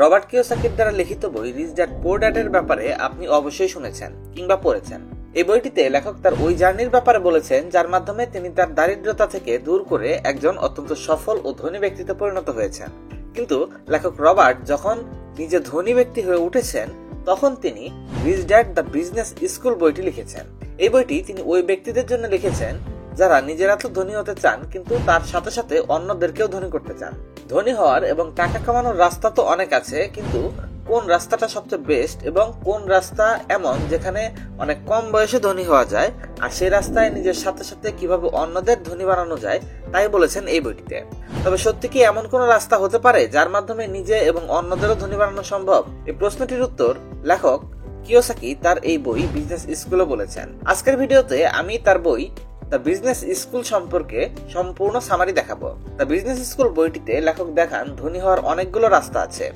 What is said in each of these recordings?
Robert কিওসাকির দ্বারা লিখিত বই রিচ ড্যাড পুয়ার ড্যাডের ব্যাপারে আপনি অবশ্যই শুনেছেন কিংবা পড়েছেন। এই বইটিতে লেখক তার ওই জার্নির ব্যাপারে বলেছেন যার মাধ্যমে তিনি তার দারিদ্রতা থেকে দূর করে একজন অত্যন্ত সফল ও ধনী ব্যক্তিতে পরিণত হয়েছেন। কিন্তু লেখক রবার্ট যখন নিজে ধনী ব্যক্তি হয়ে উঠেছেন তখন তিনি Rich Dad the Business School বইটি লিখেছেন। এই বইটি তিনি ওই ব্যক্তিদের জন্য লিখেছেন যারা নিজেরা তো ধনী হতে চান কিন্তু তার সাথে সাথে অন্যদেরকেও ধনী করতে চান। ধনী হওয়ার এবং টাকা কামানোর রাস্তা তো অনেক আছে, কিন্তু কোন রাস্তাটা সবচেয়ে বেস্ট এবং কোন রাস্তা এমন যেখানে অনেক কম বয়সে ধনী হওয়া যায় আর সেই রাস্তায় নিজের সাথে সাথে কিভাবে অন্যদের ধনী বানানো যায় তাই বলেছেন এই বইটিতে। তবে সত্যি কি এমন কোন রাস্তা হতে পারে যার মাধ্যমে নিজে এবং অন্যদেরও ধনী বানানো সম্ভব? এই প্রশ্নটির উত্তর লেখক কিওসাকি তার এই বই বিজনেস স্কুলে বলেছেন। আজকের ভিডিওতে আমি তার বই দ্য বিজনেস স্কুল সম্পর্কে সম্পূর্ণ সামারি দেখাবো। দ্য বিজনেস স্কুল বইটিতে লেখক দেখান ধনী হওয়ার অনেকগুলো রাস্তা আছে।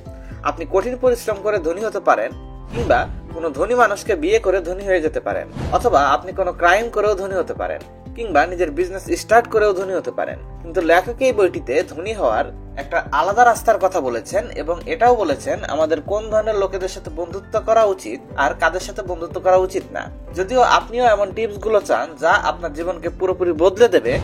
আপনি কঠিন পরিশ্রম করে ধনী হতে পারেন, কিংবা কোনো ধনী মানুষকে বিয়ে করে ধনী হয়ে যেতে পারেন, অথবা আপনি কোনো ক্রাইম করেও ধনী হতে পারেন, কিংবা নিজের বিজনেস স্টার্ট করেও ধনী হতে পারেন। কিন্তু লেখক এই বইটিতে ধনী হওয়ার একটা আলাদা রাস্তার কথা বলেছেন এবং এটাও বলেছেন আমাদের কোন ধরনের লোকেদের সাথে বন্ধুত্ব করা উচিত আর কাদের সাথে বন্ধুত্ব করা উচিত না। যদিও আপনিও এমন টিপস গুলো চান যা আপনার জীবনকে পুরোপুরি বদলে দেবে,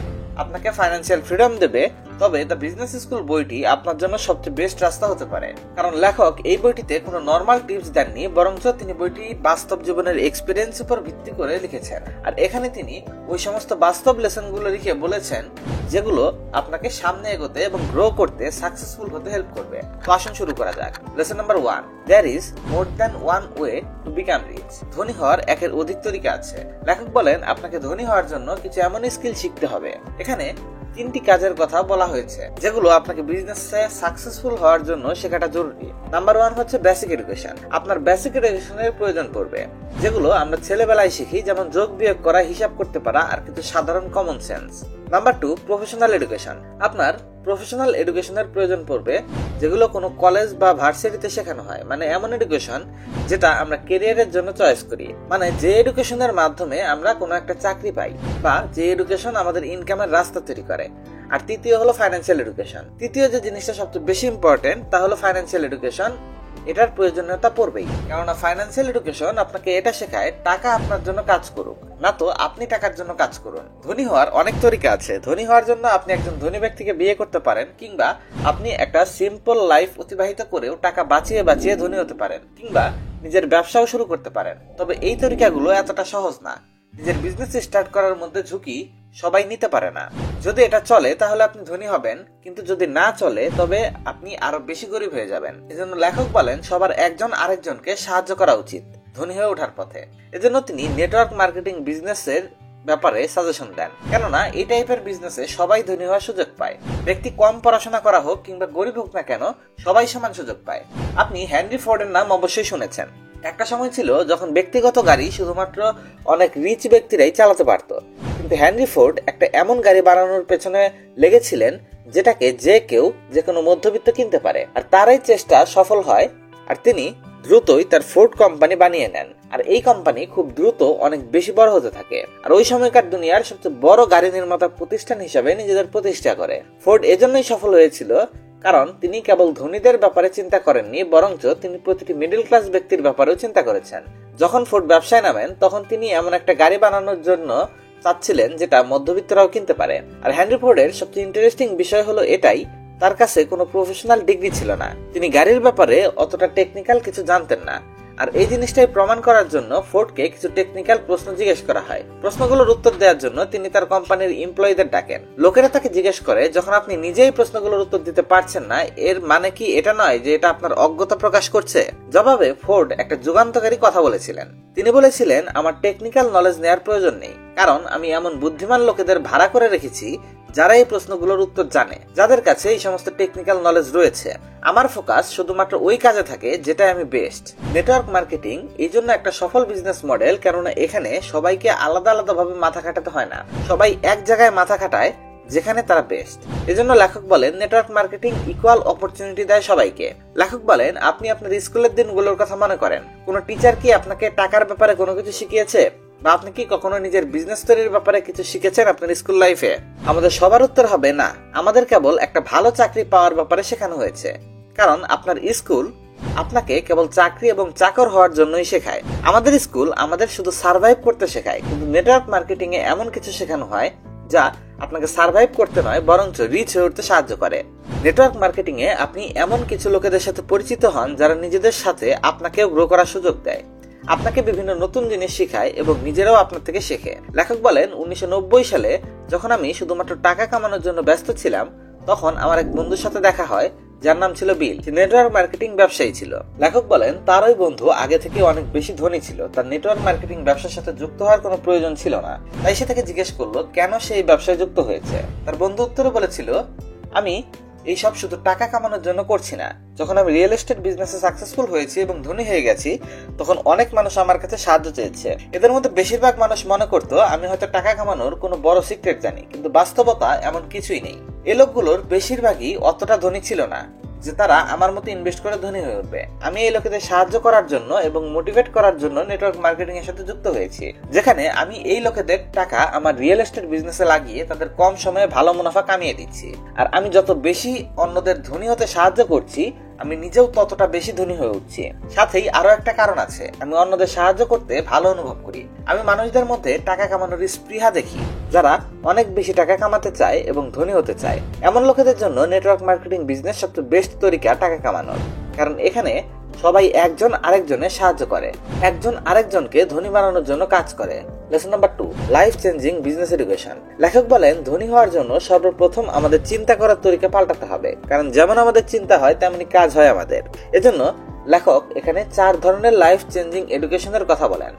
আপনাকে ফাইন্যান্সিয়াল ফ্রিডম দেবে, তবে দ্য বিজনেস স্কুল বইটি আপনার জন্য সবচেয়ে বেস্ট রাস্তা হতে পারে। কারণ লেখক এই বইটিতে কোনো নর্মাল টিপস দেননি, বরঞ্চ তিনি বইটি বাস্তব জীবনের এক্সপিরিয়েন্স উপর ভিত্তি করে লিখেছেন। আর এখানে তিনি ওই সমস্ত বাস্তব লেসন গুলো লিখে বলেছেন যেগুলো আপনাকে সামনে এগোতে এবং গ্রো করতে, সাকসেসফুল হতে হেল্প করবে। তো আসুন শুরু করা যাক। Lesson number 1, there is more than one way to become rich. ধনী হওয়ার একের অধিক তরিকা আছে। লেখক বলেন আপনাকে ধনী হওয়ার জন্য কিছু এমন স্কিল শিখতে হবে। এখানে 3টি কাজের কথা বলা হয়েছে যেগুলো আপনাকে বিজনেসে সাকসেসফুল হওয়ার জন্য শেখাটা জরুরি। নাম্বার 1 হচ্ছে বেসিক এডুকেশন। আপনার বেসিক এডুকেশনের প্রয়োজন পড়বে, যেগুলো আমরা ছেলেবেলায় শিখি, যেমন যোগ বিয়োগ করা, হিসাব করতে পারা আর কিছু সাধারণ common sense. Number 2, professional education. আপনার প্রফেশনাল এডুকেশনের প্রয়োজন পড়বে, যেগুলো কোনো কলেজ বা ভার্সিটিতে শেখানো হয়, মানে এমন এডুকেশন যেটা আমরা ক্যারিয়ারের জন্য চয়েস করি, মানে যে এডুকেশনের মাধ্যমে আমরা কোনো একটা চাকরি পাই বা যে এডুকেশন আমাদের ইনকামের রাস্তা তৈরি করে। আর তৃতীয় হলো ফাইন্যান্সিয়াল এডুকেশন। তৃতীয় যে জিনিসটা সবচেয়ে বেশি ইম্পর্টেন্ট তা হলো ফাইন্যান্সিয়াল এডুকেশন। এটার প্রয়োজনীয়তা পড়বেই, কেননা ফাইন্যান্সিয়াল এডুকেশন আপনাকে এটা শেখায় টাকা আপনার জন্য কাজ করুক, না তো আপনি টাকার জন্য কাজ করুন। ধনী হওয়ার অনেক তরিকা আছে। ধনী হওয়ার জন্য আপনি একজন ধনী ব্যক্তিকে বিয়ে করতে পারেন, কিংবা আপনি একটা সিম্পল লাইফ অতিবাহিত করেও টাকা বাঁচিয়ে বাঁচিয়ে ধনী হতে পারেন, কিংবা নিজের ব্যবসাও শুরু করতে পারেন। তবে এই তরিকাগুলো এতটা সহজ না। নিজের বিজনেস স্টার্ট করার মধ্যে ঝুঁকি সবাই নিতে পারে না। যদি এটা চলে তাহলে আপনি ধনী হবেন, কিন্তু যদি না চলে তবে আপনি আরো বেশি গরিব হয়ে যাবেন। এজন্য লেখক বলেন সবার একজন আরেকজনকে সাহায্য করা উচিত ধনী হয়ে ওঠার পথে। এজন্য তিনি নেটওয়ার্ক মার্কেটিং বিজনেসের ব্যাপারে সাজেশন দেন, কেননা এই টাইপের বিজনেসে সবাই ধনী হওয়ার সুযোগ পায়। ব্যক্তি কম পড়াশোনা করা হোক কিংবা গরিব হোক না কেন, সবাই সমান সুযোগ পায়। আপনি হেনরি ফোর্ডের নাম অবশ্যই শুনেছেন। একটা সময় ছিল যখন ব্যক্তিগত গাড়ি শুধুমাত্র অনেক রিচ ব্যক্তিরাই চালাতে পারত, কিন্তু হেনরি ফোর্ড একটা এমন গাড়ি বানানোর পেছনে লেগেছিলেন যেটাকে যে কেউ যে কোনো মধ্যবিত্ত কিনতে পারে, আর তারই চেষ্টা সফল হয়। আর তিনি দ্রুতই তার ফোর্ড কোম্পানি বানিয়ে নেন, আর এই কোম্পানি খুব দ্রুত অনেক বেশি বড় হতে থাকে, আর ওই সময়কার দুনিয়ার সবচেয়ে বড় গাড়ি নির্মাতা প্রতিষ্ঠান হিসাবে নিজেদের প্রতিষ্ঠা করে। ফোর্ড এজন্যই সফল হয়েছিল কারণ তিনি কেবল ধনীদের ব্যাপারে চিন্তা করেননি, বরঞ্চ তিনি প্রতিটি মিডল ক্লাস ব্যক্তির ব্যাপারেও চিন্তা করেছেন। যখন ফোর্ড ব্যবসায় নামেন তখন তিনি এমন একটা গাড়ি বানানোর জন্য চাচ্ছিলেন যেটা মধ্যবিত্তরাও কিনতে পারে। আর হেনরি ফোর্ডের সবচেয়ে ইন্টারেস্টিং বিষয় হলো এটাই, তার কাছে কোনো প্রফেশনাল ডিগ্রি ছিল না। তিনি গাড়ির ব্যাপারে অতটা টেকনিক্যাল কিছু জানতেন না। আর এই জিনিসটাই প্রমাণ করার জন্য ফোর্ডকে কিছু টেকনিক্যাল প্রশ্ন জিজ্ঞেস করা হয়। প্রশ্নগুলোর উত্তর দেওয়ার জন্য তিনি তার কোম্পানির এমপ্লয়ীদের ডাকেন। লোকেরা তাকে জিজ্ঞেস করে, যখন আপনি নিজেই প্রশ্নগুলোর উত্তর দিতে পারছেন না, এর মানে কি এটা নয় যে এটা আপনার অজ্ঞতা প্রকাশ করছে? জবাবে ফোর্ড একটা যুগান্তকারী কথা বলেছিলেন। তিনি বলেছিলেন, আমার টেকনিক্যাল নলেজ নেওয়ার প্রয়োজন নেই, কারণ আমি এমন বুদ্ধিমান লোকেদের ভাড়া করে রেখেছি যারা এই প্রশ্নগুলোর উত্তর জানে, যাদের কাছে এই সমস্ত টেকনিক্যাল নলেজ রয়েছে। আমার ফোকাস শুধুমাত্র ওই কাজে থাকে যেটা আমি বেস্ট। নেটওয়ার্ক মার্কেটিং এই জন্য একটা সফল বিজনেস মডেল, কেননা এখানে সবাইকে আলাদা আলাদা ভাবে মাথা খাটাতে হয় না, সবাই এক জায়গায় মাথা খাটায় যেখানে তারা বেস্ট। এজন্য লেখক বলেন নেটওয়ার্ক মার্কেটিং ইকুয়াল অপরচুনিটি দেয় সবাইকে। লেখক বলেন আপনি আপনার স্কুলের দিনগুলোর কথা মনে করেন, কোন টিচার কি আপনাকে টাকার ব্যাপারে কোনো কিছু শিখিয়েছে, বা আপনি কি কখনো নিজের বিজনেস তৈরির ব্যাপারে কিছু শিখেছেন আপনার স্কুল লাইফে? আমাদের সবার উত্তর হবে না। আমাদের কেবল একটা ভালো চাকরি পাওয়ার ব্যাপারে শেখানো হয়েছে, কারণ আপনার স্কুল আপনাকে কেবল চাকরি এবং চাকর হওয়ার জন্যই শেখায়। আমাদের স্কুল আমাদের শুধু সার্ভাইভ করতে শেখায়, কিন্তু নেটওয়ার্ক মার্কেটিং এ এমন কিছু শেখানো হয় যা আপনাকে সার্ভাইভ করতে নয় বরঞ্চ রিচ হয়ে উঠতে সাহায্য করে। নেটওয়ার্ক মার্কেটিং এ আপনি এমন কিছু লোকেদের সাথে পরিচিত হন যারা নিজেদের সাথে আপনাকেও গ্রো করার সুযোগ দেয়, আপনাকে বিভিন্ন নতুন জিনিস শেখায় এবং নিজেরাও আপনার থেকে শেখে। লেখক বলেন, 1990 সালে যখন আমি শুধুমাত্র টাকা কামানোর জন্য ব্যস্ত ছিলাম, তখন আমার এক বন্ধুর সাথে দেখা হয় যার নাম ছিল বিল। নেটওয়ার্ক মার্কেটিং ব্যবসায়ী ছিল। লেখক বলেন, তার ওই বন্ধু আগে থেকে অনেক বেশি ধনী ছিল, তার নেটওয়ার্ক মার্কেটিং ব্যবসার সাথে যুক্ত হওয়ার কোনো প্রয়োজন ছিল না। তাই সে তাকে জিজ্ঞেস করলো কেন সে এই ব্যবসায় যুক্ত হয়েছে। তার বন্ধু উত্তরে বলেছিল, আমি এইসব শুধু টাকা কামানোর জন্য করছি না। যখন আমি রিয়েল এস্টেট বিজনেসে সাকসেসফুল হয়েছি এবং ধনী হয়ে গেছি, তখন অনেক মানুষ আমার কাছে সাহায্য চেয়েছে। এদের মধ্যে বেশিরভাগ মানুষ মনে করতো আমি হয়তো টাকা কামানোর কোনো বড় সিক্রেট জানি, কিন্তু বাস্তবতা এমন কিছুই নেই। এই লোকগুলোর বেশিরভাগই অতটা ধনী ছিল না যে তারা আমার মতো ইনভেস্ট করে ধনী হয়ে উঠবে। আমি এই লোকেদের সাহায্য করার জন্য এবং মোটিভেট করার জন্য নেটওয়ার্ক মার্কেটিং এর সাথে যুক্ত হয়েছি, যেখানে আমি এই লোকেদের টাকা আমার রিয়েল এস্টেট বিজনেসে লাগিয়ে তাদের কম সময়ে ভালো মুনাফা কামিয়ে দিচ্ছি। আর আমি যত বেশি অন্যদের ধনী হতে সাহায্য করছি, আমি নিজেও ততটা বেশি ধনী হয়ে উঠছি। সাথেই আরো একটা কারণ আছে, আমি অন্যদের সাহায্য করতে ভালো অনুভব করি। আমি মানুষদের মধ্যে টাকা কামানোর স্পৃহা দেখি, যারা অনেক বেশি টাকা কামাতে চায় এবং ধনী হতে চায়। এমন লোকেদের জন্য নেটওয়ার্ক মার্কেটিং বিজনেস সবচেয়ে বেস্ট তরিকা টাকা কামানোর, কারণ এখানে সবাই একজন আরেকজনের সাহায্য করে, একজন আরেকজনকে ধনী বানানোর জন্য কাজ করে। Lesson number 2, life changing business education. লেখক বলেন, ধনী হওয়ার জন্য সর্বপ্রথম আমাদের চিন্তা করার তরিকা পাল্টাতে হবে, কারণ যেমন আমাদের চিন্তা হয় তেমনি কাজ হয় আমাদের। এজন্য লেখক এখানে 4 ধরনের লাইফ চেঞ্জিং এডুকেশনের কথা বলেন।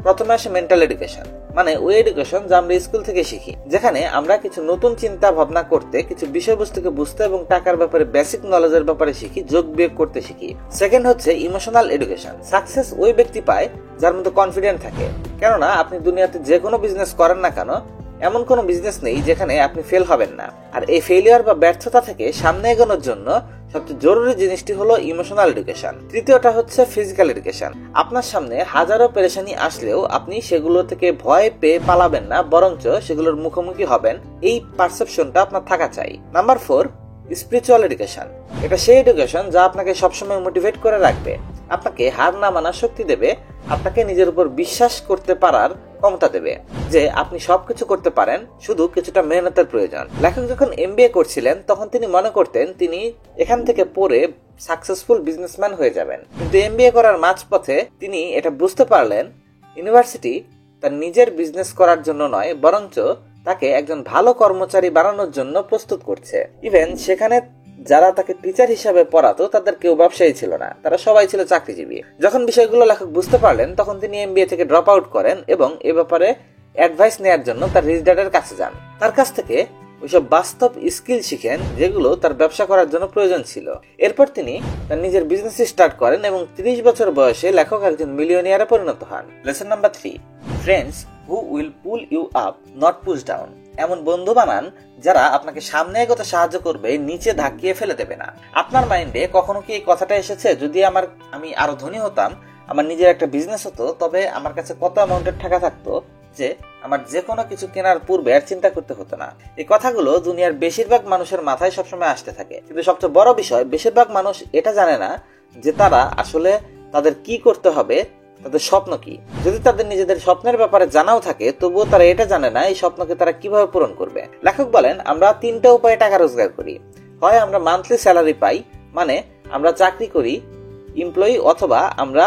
প্রথমে আসে মেন্টাল এডুকেশন, মানে ওই এডুকেশন যা আমরা স্কুল থেকে শিখি, যেখানে আমরা কিছু নতুন চিন্তা ভাবনা করতে, কিছু বিষয়বস্তুকে বুঝতে এবং টাকার ব্যাপারে বেসিক নলেজের ব্যাপারে শিখি, যোগ বিয়োগ করতে শিখি। সেকেন্ড হচ্ছে ইমোশনাল এডুকেশন। সাকসেস ওই ব্যক্তি পায় যার মধ্যে কনফিডেন্ট থাকে, কেননা আপনি দুনিয়াতে যে কোনো বিজনেস করেন না কেন, এমন কোনো বিজনেস নেই যেখানে আপনি ফেল হবেন না। আর এই ফেলিয়ার বা ব্যর্থতা থেকে সামনে এগোনোর জন্য সবচেয়ে জরুরি জিনিসটি হলো ইমোশনাল এডুকেশন। তৃতীয়টা হচ্ছে ফিজিক্যাল এডুকেশন। আপনার সামনে হাজারো পেরেশানি আসলেও আপনি সেগুলো থেকে ভয় পেয়ে পালাবেন না, বরঞ্চ সেগুলোর মুখোমুখি হবেন, এই পারসেপশনটা আপনার থাকা চাই। Number 4, spiritual education. এটা সেই এডুকেশন যা আপনাকে সবসময় মোটিভেট করে রাখবে, আপনাকে হার না মানার শক্তি দেবে, আপনাকে নিজের উপর বিশ্বাস করতে পারার ক্ষমতা দেবে যে আপনি সবকিছু করতে পারেন, শুধু কিছুটা মেহনতের প্রয়োজন। লেখক যখন MBA করছিলেন তখন তিনি মনে করতেন তিনি এখান থেকে পড়ে সাকসেসফুল বিজনেসম্যান হয়ে যাবেন, কিন্তু MBA করার মাঝপথে তিনি এটা বুঝতে পারলেন ইউনিভার্সিটি তার নিজের বিজনেস করার জন্য নয়, বরঞ্চ তাকে একজন ভালো কর্মচারী বানানোর জন্য প্রস্তুত করছে। ইভেন সেখানে যারা তাকে টিচার হিসাবে পড়াতো তাদের কেউ ব্যবসায়ী ছিল না, তারা সবাই ছিল চাকরিজীবী। যখন বিষয়গুলো লেখক বুঝতে পারলেন তখন তিনি MBA থেকে ড্রপ আউট করেন এবং এ ব্যাপারে অ্যাডভাইস নেওয়ার জন্য তার রিচ ড্যাডের কাছে যান। তার কাছ থেকে ওইসব বাস্তব স্কিল শিখেন যেগুলো তার ব্যবসা করার জন্য প্রয়োজন ছিল। এরপর তিনি তার নিজের বিজনেস স্টার্ট করেন এবং 30 বছর বয়সে লেখক একজন মিলিয়নিয়ারে পরিণত হন। Lesson number 3, friends who will pull you up not push down. এমন বন্ধু বানান যারা আপনাকে সামনে এগোতে সাহায্য করবে, নিচে ধাক্কিয়ে ফেলে দেবে না। আপনার মাইন্ডে কখনো কি এই কথাটা এসেছে, যদি আমি আরো ধনী হতাম, আমার নিজের একটা বিজনেস হতো, তবে আমার কাছে কত অ্যামাউন্টের টাকা থাকতো যে আমার যে কোনো কিছু কেনার পূর্বে আর চিন্তা করতে হতো না। এই কথাগুলো দুনিয়ার বেশিরভাগ মানুষের মাথায় সবসময় আসতে থাকে, কিন্তু সবচেয়ে বড় বিষয়, বেশিরভাগ মানুষ এটা জানে না যে তারা আসলে তাদের কি করতে হবে, তাদের স্বপ্ন কি। যদি তাদের নিজেদের স্বপ্নের ব্যাপারে জানাও থাকে, তবুও তারা এটা জানে না এই স্বপ্নকে তারা কিভাবে পূরণ করবে। লেখক বলেন, আমরা 3টা উপায়ে টাকা রোজগার করি। হয় আমরা মান্থলি স্যালারি পাই, মানে আমরা চাকরি করি এমপ্লয়ি, অথবা আমরা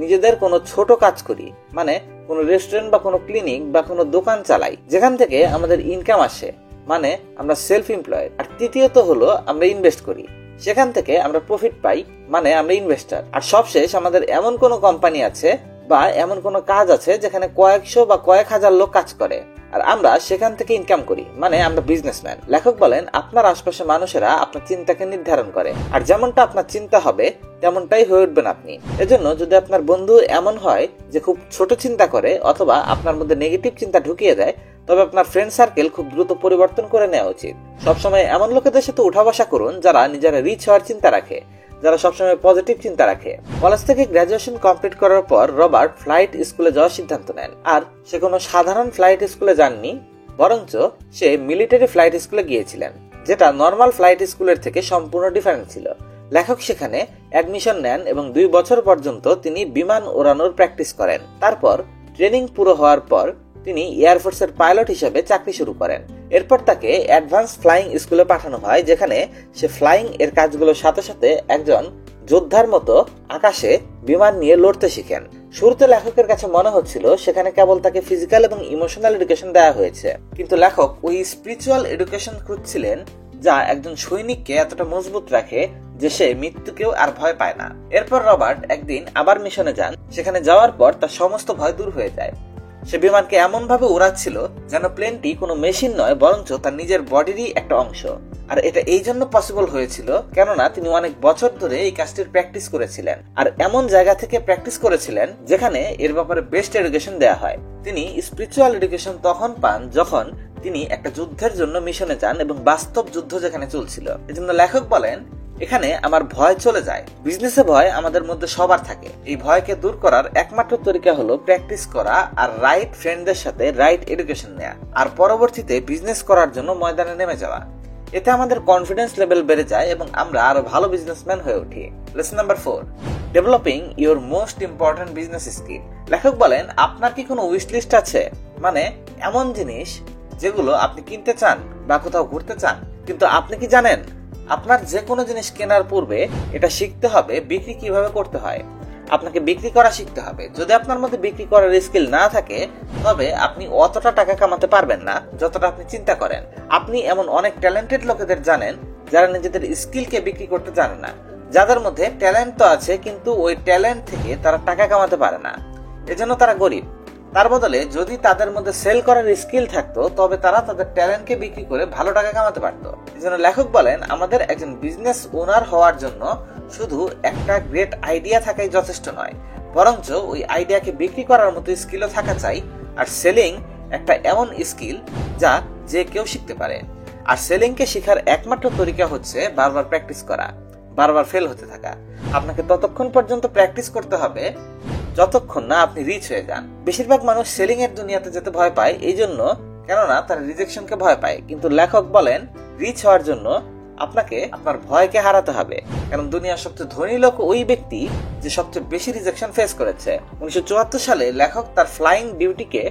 নিজেদের কোনো ছোট কাজ করি, মানে কোনো রেস্টুরেন্ট বা কোনো ক্লিনিক বা কোনো দোকান চালাই, যেখান থেকে আমাদের ইনকাম আসে, মানে আমরা সেলফ এমপ্লয়েড। আর তৃতীয়ত হলো আমরা ইনভেস্ট করি, সেখান থেকে আমরা প্রফিট পাই, মানে আমরা ইনভেস্টর। আর সবশেষ আমাদের এমন কোনো কোম্পানি আছে বা এমন কোনো কাজ আছে যেখানে কয়েকশো বা কয়েক হাজার লোক কাজ করে, আর আমরা সেখান থেকে ইনকাম করি, মানে আমরা বিজনেসম্যান। লেখক বলেন, আপনার আশপাশের মানুষেরা আপনার চিন্তাকে নির্ধারণ করে, আর যেমনটা আপনার চিন্তা হবে তেমনটাই হয়ে উঠবেন আপনি। এজন্য যদি আপনার বন্ধু এমন হয় যে খুব ছোট চিন্তা করে অথবা আপনার মধ্যে নেগেটিভ চিন্তা ঢুকিয়ে দেয়, তবে আপনার ফ্রেন্ড সার্কেল খুব দ্রুত পরিবর্তন করে নেওয়া উচিত। সবসময় এমন লোকেদের সাথে উঠা বসা করুন যারা নিজেরা রিচ হওয়ার চিন্তা রাখে, যারা সবসময় পজিটিভ চিন্তা রাখে। কলেজ থেকে গ্রাজুয়েশন কমপ্লিট করার পর রবার্ট ফ্লাইট স্কুলে যাওয়ার সিদ্ধান্ত নেন। আর সে কোনো সাধারণ ফ্লাইট স্কুলে যাননি, বরঞ্চ সে মিলিটারি ফ্লাইট স্কুলে গিয়েছিলেন, যেটা নর্মাল ফ্লাইট স্কুলের থেকে সম্পূর্ণ ডিফারেন্ট ছিল। লেখক সেখানে অ্যাডমিশন নেন এবং 2 বছর পর্যন্ত তিনি বিমান ওড়ানোর প্র্যাকটিস করেন। তারপর ট্রেনিং পুরো হওয়ার পর তিনি এয়ারফোর্সের পাইলট হিসেবে চাকরি শুরু করেন। এরপর তাকে অ্যাডভান্স ফ্লাইং স্কুলে পাঠানো হয়, যেখানে সে ফ্লাইং এর কাজগুলোর সাথে সাথে একজন যোদ্ধার মতো আকাশে বিমান নিয়ে লড়তে শিখেন। শুরুতে লেখকের কাছে মনে হচ্ছিল সেখানে কেবল তাকে ফিজিক্যাল এবং ইমোশনাল এডুকেশন দেওয়া হয়েছে, কিন্তু লেখক ওই স্পিরিচুয়াল এডুকেশন খুঁজছিলেন যা একজন সৈনিককে এতটা মজবুত রাখে যে সে মৃত্যুকেও আর ভয় পায় না। এরপর রবার্ট একদিন আবার মিশনে যান। সেখানে যাওয়ার পর তার সমস্ত ভয় দূর হয়ে যায়। সে বিমানকে এমন ভাবে উড়াচ্ছিল যেন প্লেনটি কোনো মেশিন নয়, বরঞ্চ তার নিজের বডিরই একটা অংশ। আর এটা এই জন্য পসিবল হয়েছিল কেননা তিনি অনেক বছর ধরে এই কাজটির প্র্যাকটিস করেছিলেন, আর এমন জায়গা থেকে প্র্যাকটিস করেছিলেন যেখানে এর ব্যাপারে বেস্ট এডুকেশন দেওয়া হয়। তিনি স্পিরিচুয়াল এডুকেশন তখন পান যখন তিনি একটা যুদ্ধের জন্য মিশনে যান এবং বাস্তব যুদ্ধ যেখানে চলছিল। এজন্য লেখক বলেন, এখানে আমার ভয় চলে যায়। বিজনেসে ভয় আমাদের মধ্যে সবার থাকে। এই ভয়কে দূর করার একমাত্র তরিকা হলো প্র্যাকটিস করা আর রাইট ফ্রেন্ডদের সাথে রাইট এডুকেশন নেওয়া, আর পরবর্তীতে বিজনেস করার জন্য ময়দানে নেমে যাওয়া। এতে আমাদের কনফিডেন্স লেভেল বেড়ে যায় এবং আমরা আরো ভালো বিজনেসম্যান হয়ে উঠি। Lesson number 4, developing your most important business skill. লেখক বলেন, আপনার কি কোনো উইশ লিস্ট আছে? মানে এমন জিনিস যেগুলো আপনি কিনতে চান বা কোথাও ঘুরতে চান, কিন্তু আপনি কি জানেন আপনার যে কোনো জিনিস কেনার পূর্বে এটা শিখতে হবে বিক্রি কিভাবে করতে হয়। আপনাকে বিক্রি করা শিখতে হবে। যদি আপনার মধ্যে বিক্রি করার স্কিল না থাকে তবে আপনি অতটা টাকা কামাতে পারবেন না যতটা আপনি চিন্তা করেন। আপনি এমন অনেক ট্যালেন্টেড লোকেদের জানেন যারা নিজেদের স্কিলকে বিক্রি করতে জানে না, যাদের মধ্যে ট্যালেন্ট তো আছে কিন্তু ওই ট্যালেন্ট থেকে তারা টাকা কামাতে পারে না, এজন্য তারা গরিব। তার বদলে যদি তাদের মধ্যে সেল করার স্কিল থাকতো তবে তারা তাদের ট্যালেন্টকে বিক্রি করে ভালো টাকা কামাতে পারতো। এজন্য লেখক বলেন, আমাদের একজন বিজনেস ওনার হওয়ার জন্য শুধু একটা গ্রেট আইডিয়া থাকাই যথেষ্ট নয়, বরঞ্চ ওই আইডিয়াকে বিক্রি করার মতো স্কিলও থাকা চাই। আর সেলিং একটা এমন স্কিল যা যে কেউ শিখতে পারে। আর সেলিংকে শেখার একমাত্র তরিকা হচ্ছে বারবার প্র্যাকটিস করা, বারবার ফেল হতে থাকা। আপনাকে ততক্ষণ পর্যন্ত প্র্যাকটিস করতে হবে যতক্ষণ না আপনি রিচ হয়ে যান। বেশিরভাগ মানুষ সেলিং এর দুনিয়াতে যেতে ভয় পায় এই জন্য, কেননা তারা রিজেকশনকে ভয় পায়। কিন্তু লেখক বলেন, রিচ হওয়ার জন্য আপনাকে আপনার ভয়কে হারাতে হবে, কারণ দুনিয়ার সবচেয়ে ধনী লোক ওই ব্যক্তি যে সবচেয়ে বেশি রিজেকশন ফেস করেছে। 1974 সালে লেখক তার ফ্লাইং ডিউটিকে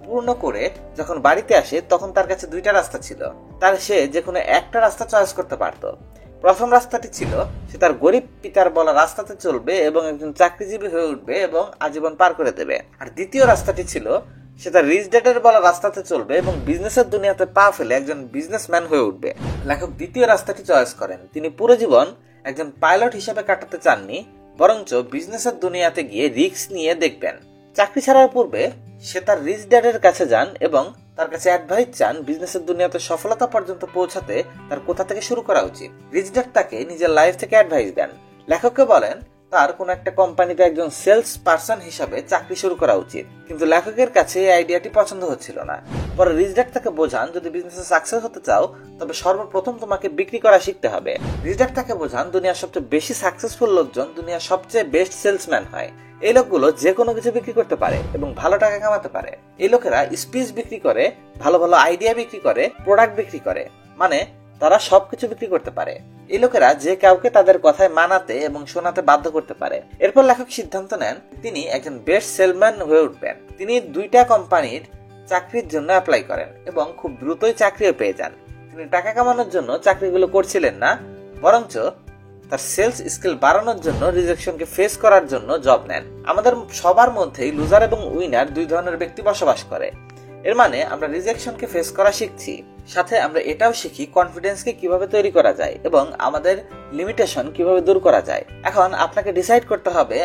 পূর্ণ করে যখন বাড়িতে আসে তখন তার কাছে 2টা রাস্তা ছিল। তার সে যে কোনো একটা রাস্তা চয়েস করতে পারত। প্রথম রাস্তাটি ছিল সে তার গরিব পিতার বলা রাস্তাতে চলবে এবং একজন চাকরিজীবী হয়ে উঠবে এবং আজীবন পার করে দেবে। আর দ্বিতীয় রাস্তাটি ছিল সে তার রিচ ড্যাডের বলা রাস্তাতে চলবে এবং বিজনেসের দুনিয়াতে পা ফেলে একজন বিজনেসম্যান হয়ে উঠবে। লেখক দ্বিতীয় রাস্তাটি চয়েস করেন। তিনি পুরো জীবন একজন পাইলট হিসেবে কাটাতে চাননি, বরঞ্চ বিজনেসের দুনিয়াতে গিয়ে রিস্ক নিয়ে দেখবেন। চাকরি ছাড়ার পূর্বে সে তার রিচ ড্যাডের কাছে যান এবং তার কাছে অ্যাডভাইস চান বিজনেসের দুনিয়াতে সফলতা পর্যন্ত পৌঁছাতে তার কোথা থেকে শুরু করা উচিত। রিচ ড্যাড তাকে নিজের লাইফ থেকে অ্যাডভাইস দেন। লেখককে বলেন তার কোন একটা কোম্পানিতে একজন সেলস পার্সন হিসাবে চাকরি শুরু করা উচিত, কিন্তু লেখকের কাছে এই আইডিয়াটি পছন্দ হচ্ছিল না। পরে রিচ ড্যাড তাকে বোঝান, যদি বিজনেসে সাকসেস হতে চাও তবে সর্বপ্রথম তোমাকে বিক্রি করা শিখতে হবে। রিচ ড্যাড তাকে বোঝান দুনিয়ার সবচেয়ে বেশি সাকসেসফুল লোকজন দুনিয়ার সবচেয়ে বেস্ট সেলসম্যান হয়। এই লোকগুলো যে কোনো কিছু বিক্রি করতে পারে এবং ভালো টাকা কামাতে পারে। এই লোকেরা স্পিচ বিক্রি করে, ভালো ভালো আইডিয়া বিক্রি করে, প্রোডাক্ট বিক্রি করে, মানে তারা সবকিছু বিক্রি করতে পারে। এই লোকেরা যে কাউকে তাদের কথায় মানাতে এবং শোনাতে বাধ্য করতে পারে। এরপর লেখক সিদ্ধান্ত নেন তিনি একজন বেস্ট সেলসম্যান হয়ে উঠবেন। তিনি 2টা কোম্পানির চাকরির জন্য অ্যাপ্লাই করেন এবং খুব দ্রুতই চাকরিও পেয়ে যান। তিনি টাকা কামানোর জন্য চাকরিগুলো করছিলেন না, বরঞ্চ তার সেলস স্কিল বাড়ানোর জন্য রিজেকশনকে ফেস করার জন্য জব নেন। আমাদের সবার মধ্যেই লুজার এবং উইনার 2 ধরনের ব্যক্তি বসবাস করে। এর মানে আমরা রিজেকশনকে ফেস করা শিখছি, সাথে আমরা এটাও শিখি কনফিডেন্সকে কিভাবে তৈরি করা যায় এবং আমাদের লিমিটেশন কিভাবে দূর করা যায়। এখন আপনাকে ডিসাইড করতে হবে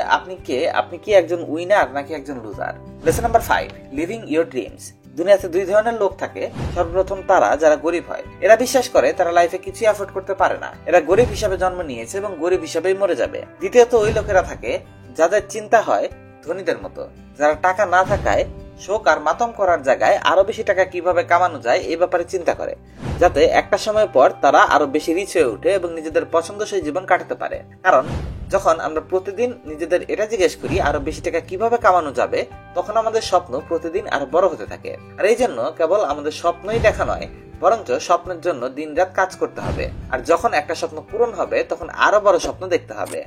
আপনি কি একজন উইনার নাকি একজন loser. Lesson number 5, living your dreams. দুনিয়াতে 2 ধরনের লোক থাকে। সর্বপ্রথম তারা যারা গরিব হয়। এরা বিশ্বাস করে তারা লাইফে কিছু এফোর্ড করতে পারে না, এরা গরিব হিসাবে জন্ম নিয়েছে এবং গরিব হিসাবেই মরে যাবে। দ্বিতীয়ত ওই লোকেরা থাকে যাদের চিন্তা হয় ধনীদের মতো, যারা টাকা না থাকায় শোক আর মাতম করার জায়গায় আরো বেশি টাকা কিভাবে কামানো যায় এই ব্যাপারে চিন্তা করে, যাতে একটা সময় পর তারা আরো বেশি রিচ হয়ে ওঠে এবং নিজেদের পছন্দসই জীবন কাটাতে পারে। কারণ যখন আমরা প্রতিদিন নিজেদের এটা জিজ্ঞেস করি আরো বেশি টাকা কিভাবে কামানো যাবে, তখন আমাদের স্বপ্ন প্রতিদিন আরো বড় হতে থাকে। আর এই জন্য কেবল আমাদের স্বপ্নই দেখা নয়, বরঞ্চ স্বপ্নের জন্য দিনরাত কাজ করতে হবে। আর যখন একটা স্বপ্ন পূরণ হবে তখন আরো বড় স্বপ্ন দেখতে হবে।